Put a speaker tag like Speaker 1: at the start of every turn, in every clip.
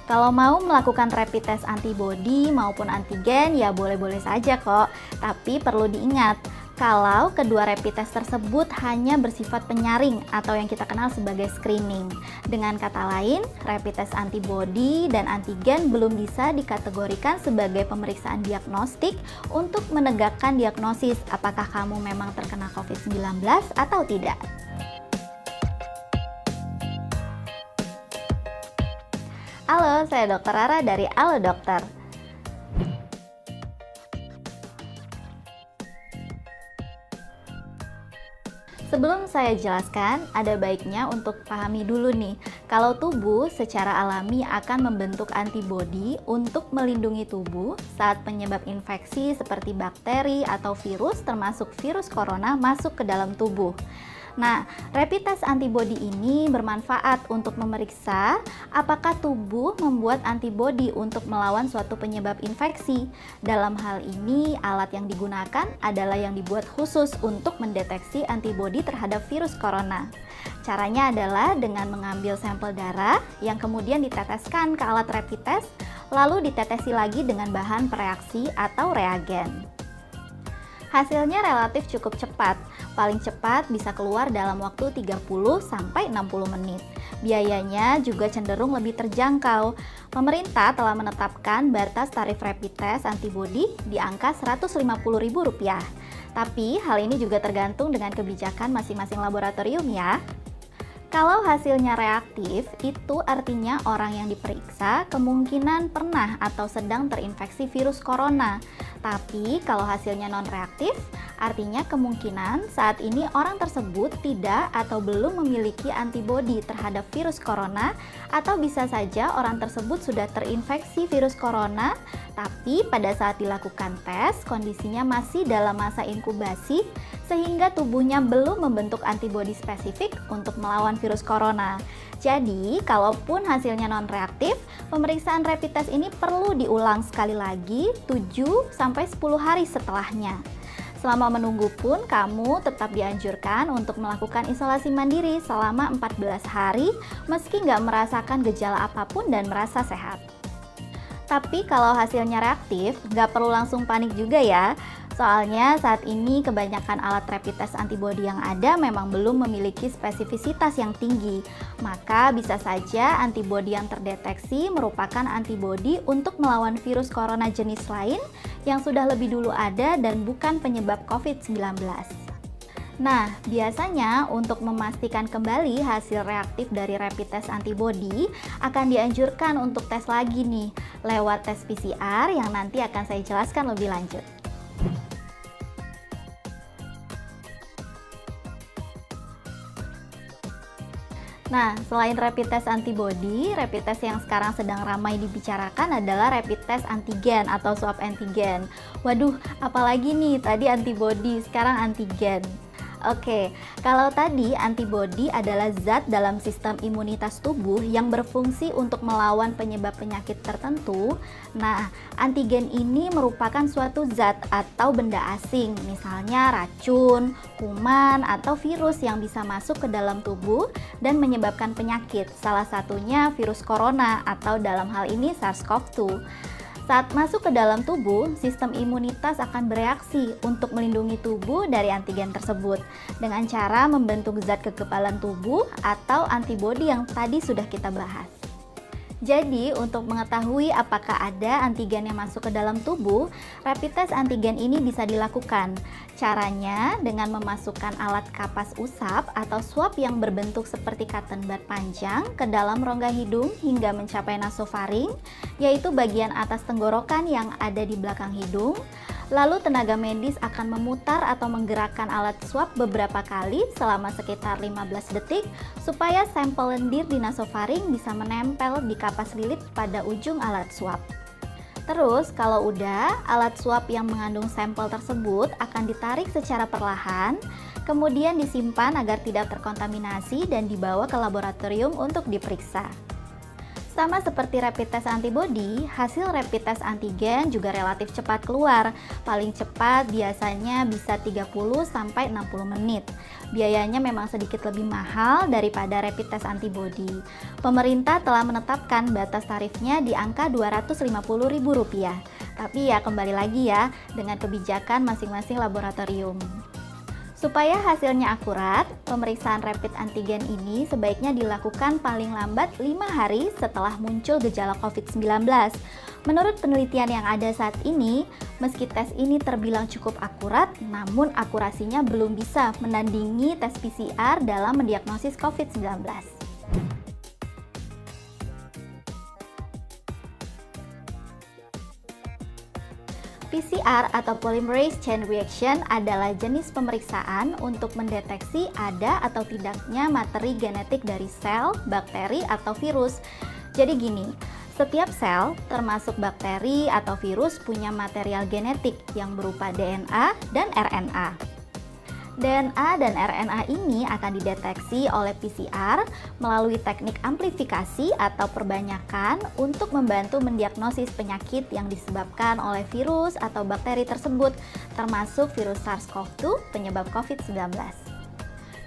Speaker 1: Kalau mau melakukan rapid test antibodi maupun antigen ya boleh-boleh saja kok. Tapi perlu diingat, kalau kedua rapid test tersebut hanya bersifat penyaring atau yang kita kenal sebagai screening. Dengan kata lain, rapid test antibodi dan antigen belum bisa dikategorikan sebagai pemeriksaan diagnostik untuk menegakkan diagnosis apakah kamu memang terkena COVID-19 atau tidak. Halo, saya Dr. Rara dari Halo Dokter. Sebelum saya jelaskan, ada baiknya untuk pahami dulu nih, kalau tubuh secara alami akan membentuk antibodi untuk melindungi tubuh saat penyebab infeksi seperti bakteri atau virus termasuk virus corona masuk ke dalam tubuh. Nah, rapid test antibodi ini bermanfaat untuk memeriksa apakah tubuh membuat antibodi untuk melawan suatu penyebab infeksi. Dalam hal ini, alat yang digunakan adalah yang dibuat khusus untuk mendeteksi antibodi terhadap virus corona. Caranya adalah dengan mengambil sampel darah yang kemudian diteteskan ke alat rapid test, lalu ditetesi lagi dengan bahan pereaksi atau reagen. Hasilnya relatif cukup cepat, paling cepat bisa keluar dalam waktu 30-60 menit. Biayanya juga cenderung lebih terjangkau. Pemerintah telah menetapkan batas tarif rapid test antibodi di angka Rp150.000. Tapi hal ini juga tergantung dengan kebijakan masing-masing laboratorium ya. Kalau hasilnya reaktif, itu artinya orang yang diperiksa kemungkinan pernah atau sedang terinfeksi virus corona. Tapi kalau hasilnya non-reaktif, artinya kemungkinan saat ini orang tersebut tidak atau belum memiliki antibodi terhadap virus corona, atau bisa saja orang tersebut sudah terinfeksi virus corona, tapi pada saat dilakukan tes, kondisinya masih dalam masa inkubasi, sehingga tubuhnya belum membentuk antibodi spesifik untuk melawan virus corona. Jadi, kalaupun hasilnya non-reaktif, pemeriksaan rapid test ini perlu diulang sekali lagi 7-10 hari setelahnya. Selama menunggu pun, kamu tetap dianjurkan untuk melakukan isolasi mandiri selama 14 hari meski nggak merasakan gejala apapun dan merasa sehat. Tapi kalau hasilnya reaktif, nggak perlu langsung panik juga ya. Soalnya saat ini kebanyakan alat rapid test antibodi yang ada memang belum memiliki spesifisitas yang tinggi. Maka bisa saja antibodi yang terdeteksi merupakan antibodi untuk melawan virus corona jenis lain yang sudah lebih dulu ada dan bukan penyebab COVID-19. Nah, biasanya untuk memastikan kembali hasil reaktif dari rapid test antibodi akan dianjurkan untuk tes lagi nih lewat tes PCR yang nanti akan saya jelaskan lebih lanjut. Nah, selain rapid test antibodi, rapid test yang sekarang sedang ramai dibicarakan adalah rapid test antigen atau swab antigen. Waduh, apalagi nih, tadi antibodi, sekarang antigen. Oke, kalau tadi antibodi adalah zat dalam sistem imunitas tubuh yang berfungsi untuk melawan penyebab penyakit tertentu. Nah, antigen ini merupakan suatu zat atau benda asing, misalnya racun, kuman, atau virus yang bisa masuk ke dalam tubuh dan menyebabkan penyakit, salah satunya virus corona atau dalam hal ini SARS-CoV-2. Saat masuk ke dalam tubuh, sistem imunitas akan bereaksi untuk melindungi tubuh dari antigen tersebut dengan cara membentuk zat kekebalan tubuh atau antibodi yang tadi sudah kita bahas. Jadi, untuk mengetahui apakah ada antigen yang masuk ke dalam tubuh, rapid test antigen ini bisa dilakukan. Caranya dengan memasukkan alat kapas usap atau swab yang berbentuk seperti cotton bud panjang ke dalam rongga hidung hingga mencapai nasofaring, yaitu bagian atas tenggorokan yang ada di belakang hidung. Lalu tenaga medis akan memutar atau menggerakkan alat swab beberapa kali selama sekitar 15 detik supaya sampel lendir di nasofaring bisa menempel di kapas lilit pada ujung alat swab. Terus kalau udah, alat swab yang mengandung sampel tersebut akan ditarik secara perlahan, kemudian disimpan agar tidak terkontaminasi dan dibawa ke laboratorium untuk diperiksa. Sama seperti rapid test antibody, hasil rapid test antigen juga relatif cepat keluar. Paling cepat biasanya bisa 30-60 menit. Biayanya memang sedikit lebih mahal daripada rapid test antibody. Pemerintah telah menetapkan batas tarifnya di angka Rp250.000. Tapi ya kembali lagi ya, dengan kebijakan masing-masing laboratorium. Supaya hasilnya akurat, pemeriksaan rapid antigen ini sebaiknya dilakukan paling lambat 5 hari setelah muncul gejala COVID-19. Menurut penelitian yang ada saat ini, meski tes ini terbilang cukup akurat, namun akurasinya belum bisa menandingi tes PCR dalam mendiagnosis COVID-19. PCR atau Polymerase Chain Reaction adalah jenis pemeriksaan untuk mendeteksi ada atau tidaknya materi genetik dari sel, bakteri, atau virus. Jadi gini, setiap sel, termasuk bakteri atau virus, punya material genetik yang berupa DNA dan RNA. DNA dan RNA ini akan dideteksi oleh PCR melalui teknik amplifikasi atau perbanyakan untuk membantu mendiagnosis penyakit yang disebabkan oleh virus atau bakteri tersebut, termasuk virus SARS-CoV-2 penyebab COVID-19.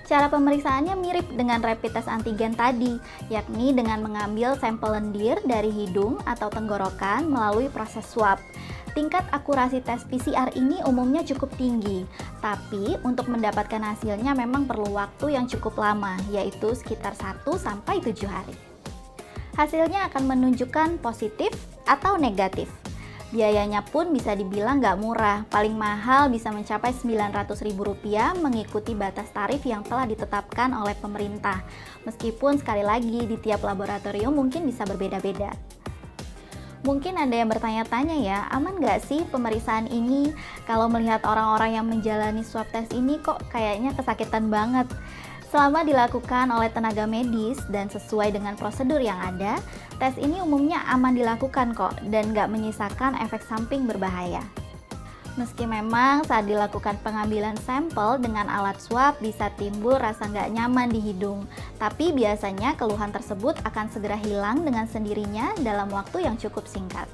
Speaker 1: Cara pemeriksaannya mirip dengan rapid test antigen tadi, yakni dengan mengambil sampel lendir dari hidung atau tenggorokan melalui proses swab. Tingkat akurasi tes PCR ini umumnya cukup tinggi, tapi untuk mendapatkan hasilnya memang perlu waktu yang cukup lama, yaitu sekitar 1-7 hari. Hasilnya akan menunjukkan positif atau negatif. Biayanya pun bisa dibilang nggak murah, paling mahal bisa mencapai Rp900.000 mengikuti batas tarif yang telah ditetapkan oleh pemerintah. Meskipun sekali lagi di tiap laboratorium mungkin bisa berbeda-beda. Mungkin Anda yang bertanya-tanya ya, aman nggak sih pemeriksaan ini? Kalau melihat orang-orang yang menjalani swab test ini kok kayaknya kesakitan banget. Selama dilakukan oleh tenaga medis dan sesuai dengan prosedur yang ada, tes ini umumnya aman dilakukan kok dan nggak menyisakan efek samping berbahaya. Meski memang saat dilakukan pengambilan sampel dengan alat swab bisa timbul rasa nggak nyaman di hidung, tapi biasanya keluhan tersebut akan segera hilang dengan sendirinya dalam waktu yang cukup singkat.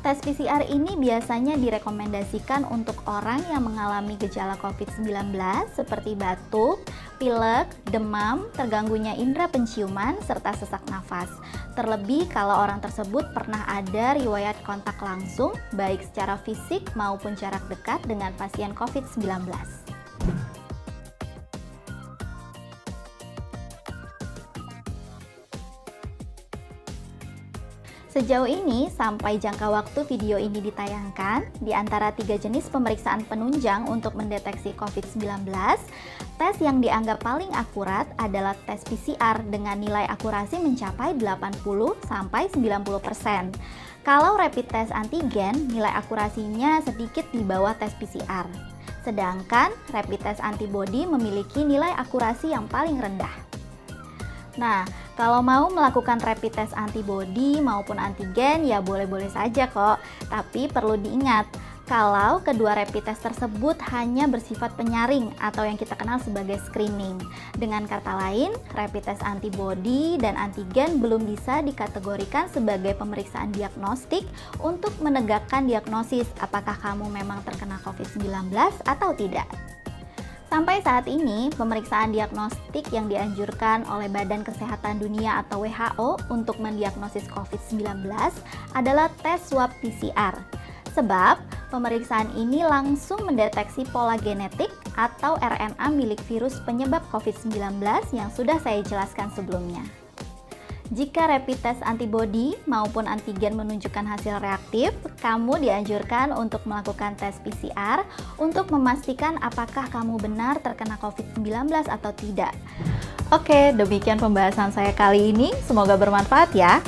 Speaker 1: Tes PCR ini biasanya direkomendasikan untuk orang yang mengalami gejala COVID-19 seperti batuk, pilek, demam, terganggunya indera penciuman, serta sesak nafas. Terlebih kalau orang tersebut pernah ada riwayat kontak langsung, baik secara fisik maupun jarak dekat dengan pasien COVID-19. Sejauh ini, sampai jangka waktu video ini ditayangkan, di antara 3 jenis pemeriksaan penunjang untuk mendeteksi COVID-19, tes yang dianggap paling akurat adalah tes PCR dengan nilai akurasi mencapai 80-90%. Kalau rapid test antigen, nilai akurasinya sedikit di bawah tes PCR. Sedangkan rapid test antibody memiliki nilai akurasi yang paling rendah. Nah, kalau mau melakukan rapid test antibody maupun antigen ya boleh-boleh saja kok. Tapi perlu diingat, kalau kedua rapid test tersebut hanya bersifat penyaring atau yang kita kenal sebagai screening. Dengan kata lain, rapid test antibody dan antigen belum bisa dikategorikan sebagai pemeriksaan diagnostik untuk menegakkan diagnosis apakah kamu memang terkena COVID-19 atau tidak. Sampai saat ini, pemeriksaan diagnostik yang dianjurkan oleh Badan Kesehatan Dunia atau WHO untuk mendiagnosis COVID-19 adalah tes swab PCR. Sebab, pemeriksaan ini langsung mendeteksi pola genetik atau RNA milik virus penyebab COVID-19 yang sudah saya jelaskan sebelumnya. Jika rapid test antibody maupun antigen menunjukkan hasil reaktif, kamu dianjurkan untuk melakukan tes PCR untuk memastikan apakah kamu benar terkena COVID-19 atau tidak. Oke, demikian pembahasan saya kali ini. Semoga bermanfaat ya.